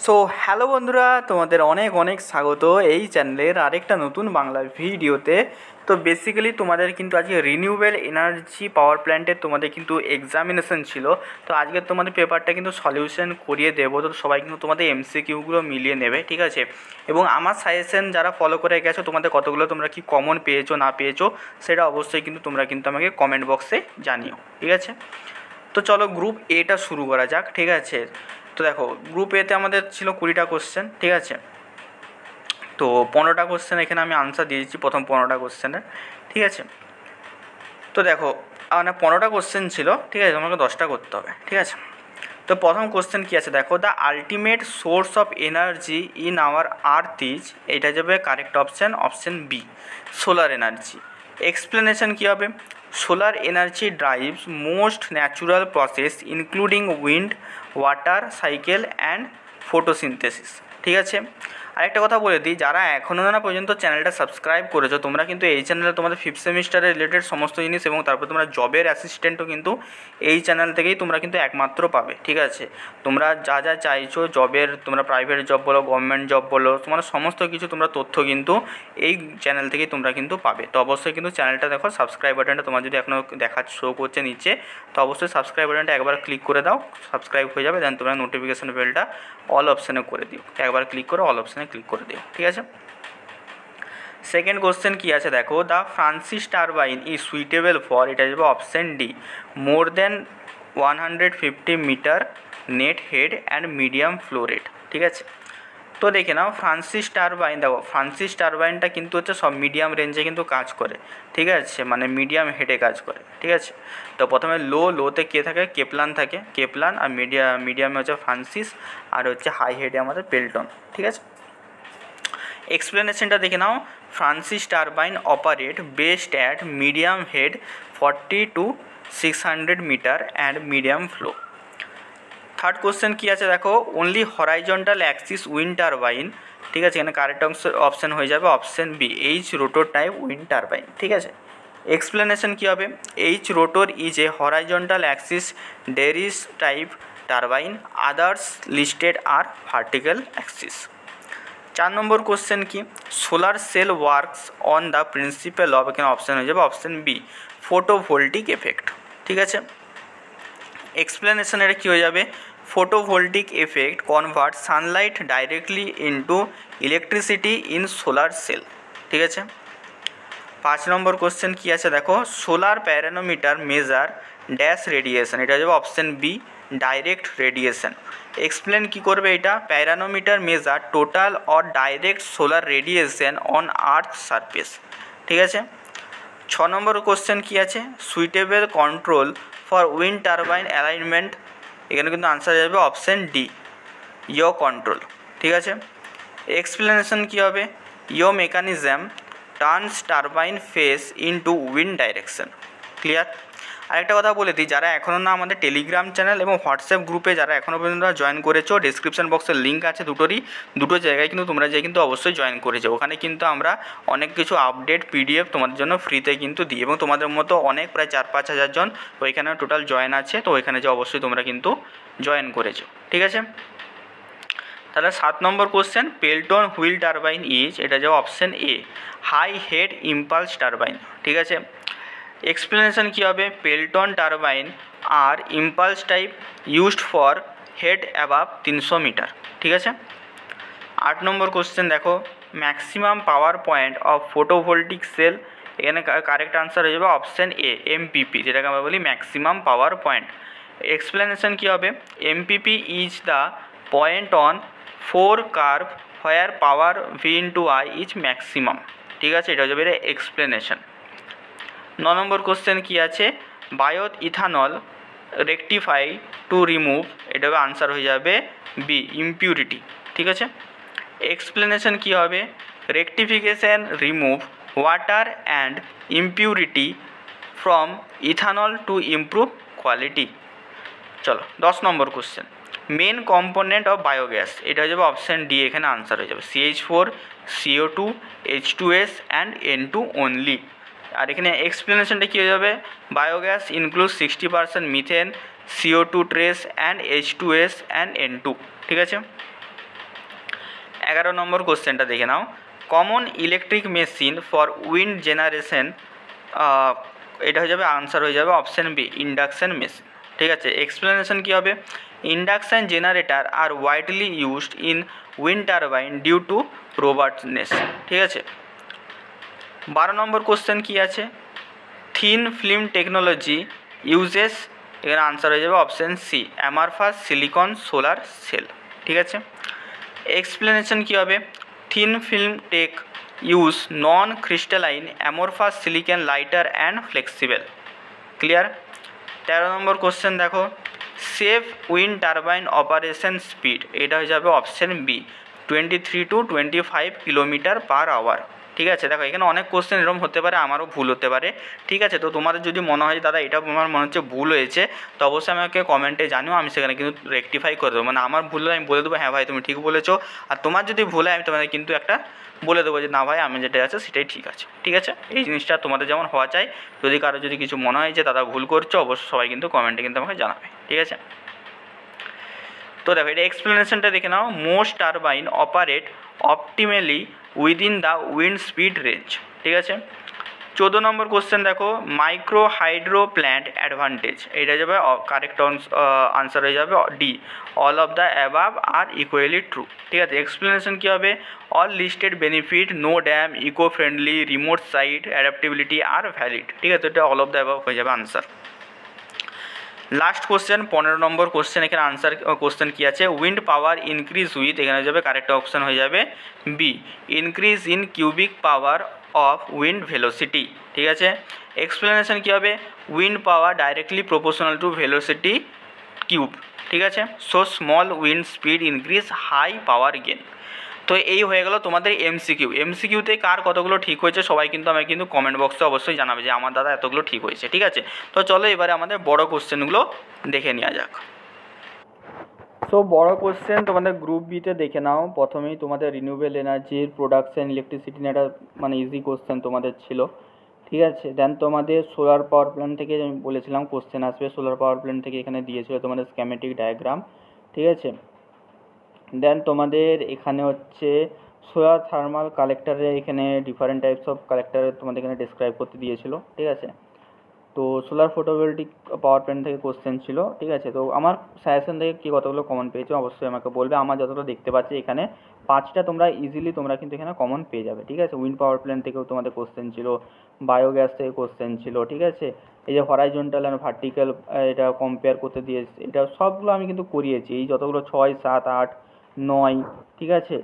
So hello বন্ধুরা, তোমাদের অনেক অনেক স্বাগত এই চ্যানেলের আরেকটা নতুন বাংলা ভিডিওতে। তো বেসিক্যালি তোমাদের কিন্তু আজকে রিনিউয়েবল এনার্জি পাওয়ার প্ল্যান্টের তোমাদের কিন্তু এক্সামিনেশন ছিল। তো আজকে তোমাদের পেপারটা কিন্তু সলিউশন করিয়ে দেবো। তো সবাই কিন্তু তোমাদের এমসিকিউগুলো মিলিয়ে নেবে, ঠিক আছে। এবং আমার সাজেশন যারা ফলো করে গেছো, তোমাদের কতগুলো তোমরা কি কমন পেয়েছো না পেয়েছো সেটা অবশ্যই কিন্তু তোমরা কিন্তু আমাকে কমেন্ট বক্সে জানিও, ঠিক আছে। তো চলো গ্রুপ এটা শুরু করা যাক, ঠিক আছে। তো দেখো, গ্রুপ এতে আমাদের ছিল 20টা কোশ্চেন, ঠিক আছে। তো 15টা কোশ্চেন এখানে আমি আনসার দিয়েছি প্রথম 15টা কোশ্চেনের, ঠিক আছে। তো দেখো, মানে 15টা কোশ্চেন ছিল, ঠিক আছে, তোমাকে 10টা করতে হবে, ঠিক আছে। তো প্রথম কোশ্চেন কী আছে দেখো, the ultimate source of energy in our earth is, এটা যাবে correct option, option B, solar energy. Explanation কী হবে, solar energy drives most natural process including wind, water cycle and photosynthesis, ঠিক আছে। আরেকটা কথা বলে দিই, যারা এখনও না পর্যন্ত চ্যানেলটা সাবস্ক্রাইব করেছো, তোমরা কিন্তু এই চ্যানেলে তোমাদের 5th সেমিস্টারের রিলেটেড সমস্ত জিনিস এবং তারপর তোমরা জবের অ্যাসিস্ট্যান্টও কিন্তু এই চ্যানেল থেকেই তোমরা কিন্তু একমাত্র পাবে, ঠিক আছে। তোমরা যা যা চাইছো জবের, তোমরা প্রাইভেট জব বলো, গভর্নমেন্ট জব বলো, তোমরা সমস্ত কিছু তোমরা তথ্য কিন্তু এই চ্যানেল থেকেই তোমরা কিন্তু পাবে। তো অবশ্যই কিন্তু চ্যানেলটা দেখো, সাবস্ক্রাইব বাটনটা তোমার যদি এখনও দেখা শো করছে নিচে, তো অবশ্যই সাবস্ক্রাইব বাটনটা একবার ক্লিক করে দাও, সাবস্ক্রাইব হয়ে যাবে। দেন তোমরা নোটিফিকেশন বেলটা অল অপশানে করে দিও, একবার ক্লিক করে অল অপশানে ক্লিক করে দিও, ঠিক আছে। সেকেন্ড কোশ্চেন কী আছে দেখো, the Francis turbine is suitable for, এটা যাবে option D, more than 150 metre net head and medium flow rate, ঠিক আছে। তো দেখে নাও, ফ্রান্সিস টারবাইন, দেখো ফ্রান্সিস টারবাইনটা কিন্তু হচ্ছে সব মিডিয়াম রেঞ্জে কিন্তু কাজ করে, ঠিক আছে, মানে মিডিয়াম হেডে কাজ করে, ঠিক আছে। তো প্রথমে লোতে কে থাকে, কেপলান থাকে, কেপলান, আর মিডিয়ামে হচ্ছে ফ্রান্সিস, আর হচ্ছে হাই হেডে আমাদের পেল্টন, ঠিক আছে। এক্সপ্লেনেশনটা দেখে নাও, Francis turbine operate best at medium head 40 to 600 meter and medium flow. Third question কী আছে দেখো, only horizontal axis wind turbine, ঠিক আছে। এখানে কারেক্ট অপশান হয়ে যাবে option B, H rotor type wind turbine, ঠিক আছে। এক্সপ্লেনেশন কী হবে, H rotor is a horizontal axis Darrieus type turbine, others listed are vertical axis. 4 number question কি, solar cell works on the principal of, এখানে option হয়ে যাবে option B, ফোটোভোল্টিক effect, ঠিক আছে। এক্সপ্লেনেশন এটা কী হয়ে যাবে, photovoltaic effect convert sunlight directly into electricity in solar cell, ঠিক আছে। 5 নম্বর কোশ্চেন কী আছে দেখো, solar pyranometer measure dash radiation, এটা হয়ে যাবে option B, direct radiation. Explain কী করবে এটা, pyranometer measure total or direct solar radiation on earth surface, ঠিক আছে। 6 নম্বর কোশ্চেন কী আছে, suitable control for wind turbine alignment, এখানে কিন্তু আনসার যাবে অপশান ডি, ইয়ো কন্ট্রোল, ঠিক আছে। এক্সপ্লেনেশন কী হবে, yaw mechanism turns turbine face into wind direction, clear. আরেকটা কথা বলে দিই, যারা এখনও না আমাদের টেলিগ্রাম চ্যানেল এবং হোয়াটসঅ্যাপ গ্রুপে যারা এখনও পর্যন্ত জয়েন করেছো, ডিসক্রিপশন বক্সের লিঙ্ক আছে দুটো জায়গায় কিন্তু তোমরা যেয়ে কিন্তু অবশ্যই জয়েন করেছো। ওখানে কিন্তু আমরা অনেক কিছু আপডেট পিডিএফ তোমাদের জন্য ফ্রিতে কিন্তু দিই, এবং তোমাদের মতো অনেক প্রায় 4-5 হাজার জন ওইখানে টোটাল জয়েন আছে। তো ওইখানে যে অবশ্যই তোমরা কিন্তু জয়েন করেছো, ঠিক আছে। তাহলে 7 number question, Pelton wheel turbine is, এটা যাবে option A, high head impulse turbine, ঠিক আছে। এক্সপ্লেনেশন কী হবে, Pelton turbine are impulse type used for head above 300 meter, ঠিক আছে। 8 নম্বর কোশ্চেন দেখো, maximum power point of photovoltaic cell, এখানে কারেক্ট আনসার হয়ে যাবে অপশান এ, এমপিপি, যেটাকে আমরা বলি ম্যাক্সিমাম পাওয়ার পয়েন্ট। এক্সপ্লেনেশন কী হবে, MPP is the point on 4 curve where power V into I is maximum, ঠিক আছে, এটা হয়ে যাবে এক্সপ্লেনেশন। 9 নম্বর কোশ্চেন কী আছে, বায়োথ ইথানল রেকটিফাই টু রিমুভ, এটা হবে আনসার হয়ে যাবে বি, ইমপিউরিটি, ঠিক আছে। এক্সপ্লেনেশন কী হবে, rectification remove water and impurity from ethanol to improve quality. চলো 10 number question, main component of biogas, এটা হয়ে যাবে অপশান ডি, এখানে আনসার হয়ে যাবে CH4, CO2, H2S and N2 only. আর এখানে এক্সপ্লেনেশনটা কী হয়ে যাবে, biogas include 60% methane, CO2 trace and H2S and N2, ঠিক আছে। 11 নম্বর কোশ্চেনটা দেখে নাও। Common electric machine for wind generation, এটা হয়ে যাবে আনসার হয়ে যাবে অপশান বি ইন্ডাকশান মেশিন। ঠিক আছে, এক্সপ্লেনেশন কী হবে? Induction generator are widely used in wind turbine due to robustness. ঠিক আছে, 12 নম্বর কোশ্চেন কী আছে? থিন ফিল্ম টেকনোলজি ইউজেস, এখানে আনসার হয়ে যাবে option C amorphous silicon solar cell. ঠিক আছে, এক্সপ্লেনেশন কী হবে? Thin film tech use non crystalline amorphous silicon lighter and flexible. Clear? 13 number question দেখো, safe wind turbine operation speed, এটা হয়ে যাবে option B 23 to 25 kilometre per hour. ঠিক আছে, দেখো এখানে অনেক কোশ্চেন এরকম হতে পারে, আমারও ভুল হতে পারে। ঠিক আছে, তো তোমাদের যদি মনে হয় দাদা এটা আমার মনে হচ্ছে ভুল হয়েছে, তো অবশ্যই আমাকে কমেন্টে জানিও, আমি সেখানে কিন্তু রেকটিফাই করে দেবো। মানে আমার ভুল হলে আমি বলে দেবো হ্যাঁ ভাই তুমি ঠিক বলেছো, আর তোমার যদি ভুল হয় আমি তোমাদের কিন্তু একটা বলে দেবো যে না ভাই আমি যেটা আছে সেটাই ঠিক আছে। ঠিক আছে, এই জিনিসটা তোমাদের যেমন হওয়া চাই। যদি কারো যদি কিছু মনে হয় যে দাদা ভুল করছো, অবশ্যই সবাই কিন্তু কমেন্টে কিন্তু আমাকে জানাবে। ঠিক আছে, তো দেখো এটা এক্সপ্লেনেশনটা দেখে নাও। Most turbine operate optimally within the wind speed range. ঠিক আছে, 14 নম্বর কোশ্চেন দেখো, মাইক্রো হাইড্রো প্ল্যান্ট অ্যাডভান্টেজ, এটা যাবে কারেক্ট আনসার হয়ে যাবে D all of the above are equally true. ঠিক আছে, এক্সপ্লেনেশন কী হবে? All listed benefit no dam eco friendly remote site adaptability are valid. ঠিক আছে, এটা অল অফ দ্য অ্যাবাভ হয়ে যাবে answer. Last question 15 number question, এখানে আনসার কোশ্চেন কী আছে? উইন্ড পাওয়ার ইনক্রিজ উইথ, এখানে হয়ে যাবে কারেক্ট অপশান হয়ে যাবে B increase in cubic power of wind velocity. ঠিক আছে, এক্সপ্লেনেশন কী হবে? Wind power directly proportional to velocity cube. ঠিক আছে, so small wind speed increase high power gain. তো এই হয়ে গেল তোমাদের এমসিকিউতে কার কতগুলো ঠিক হয়েছে সবাই কিন্তু আমাকে কিন্তু কমেন্ট বক্সে অবশ্যই জানাবে যে আমার দাদা এতগুলো ঠিক হয়েছে। ঠিক আছে, তো চলো এবারে আমাদের বড় কোশ্চেনগুলো দেখে নেওয়া যাক। সো বড় কোশ্চেন তোমাদের গ্রুপ বিতে দেখে নাও। প্রথমেই তোমাদের রিনিউয়েবল এনার্জির প্রোডাকশন ইলেকট্রিসিটি নিয়ে একটা মানে ইজি কোশ্চেন তোমাদের ছিল। ঠিক আছে, দেন তোমাদের সোলার পাওয়ার প্ল্যান্ট থেকে আমি বলেছিলাম কোশ্চেন আসবে, সোলার পাওয়ার প্ল্যান্ট থেকে এখানে দিয়েছিল তোমাদের স্ক্যামেটিক ডায়াগ্রাম। ঠিক আছে, দেন তোমাদের এখানে হচ্ছে সোলার থার্মাল কালেক্টারে, এখানে ডিফারেন্ট টাইপস অফ কালেক্টার তোমাদের এখানে ডিসক্রাইব করতে দিয়েছিল। ঠিক আছে, তো সোলার ফটোভোল্টিক পাওয়ার প্ল্যান্ট থেকে কোশ্চেন ছিল। ঠিক আছে, তো আমার সাজেশন থেকে কী কতগুলো কমন পেয়েছো অবশ্যই আমাকে বলবে। আমার যতটা দেখতে পাচ্ছি এখানে 5টা তোমরা ইজিলি তোমরা কিন্তু এখানে কমন পেয়ে যাবে। ঠিক আছে, উইন্ড পাওয়ার প্ল্যান্ট থেকেও তোমাদের কোশ্চেন ছিল, বায়োগ্যাস থেকে কোশ্চেন ছিল। ঠিক আছে, এই যে হরাইজন্টাল অ্যান্ড ভার্টিক্যাল এটা কম্পেয়ার করতে দিয়েছে, এটা সবগুলো আমি কিন্তু করিয়েছি। এই যতগুলো 6, 7, 8, 9, ঠিক আছে,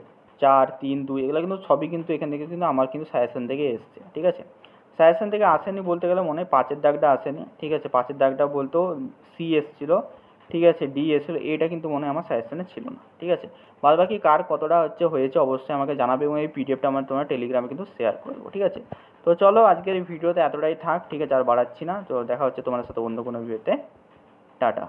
4, 3, 2 এগুলো কিন্তু সবই কিন্তু এখান থেকে কিন্তু আমার কিন্তু সাজেশন থেকে এসছে। ঠিক আছে, সাজেশন থেকে আসেনি বলতে গেলে মনে হয় 5-এর দাগটা আসেনি। ঠিক আছে, 5-এর দাগটা বলতেও সি এসেছিলো। ঠিক আছে, ডি এসেছিলো, এটা কিন্তু মনে হয় আমার সাজেশনে ছিল না। ঠিক আছে, বাদ বাকি কার কতটা হয়েছে অবশ্যই আমাকে জানাবে, এবং এই পিডিএফটা আমার তোমার টেলিগ্রামে কিন্তু শেয়ার করে দেবো। ঠিক আছে, তো চলো আজকের এই ভিডিওতে এতটাই থাক। ঠিক আছে, আর বাড়াচ্ছি না। তো দেখা হচ্ছে তোমাদের সাথে অন্য কোনো ভিডিওতে। টাটা।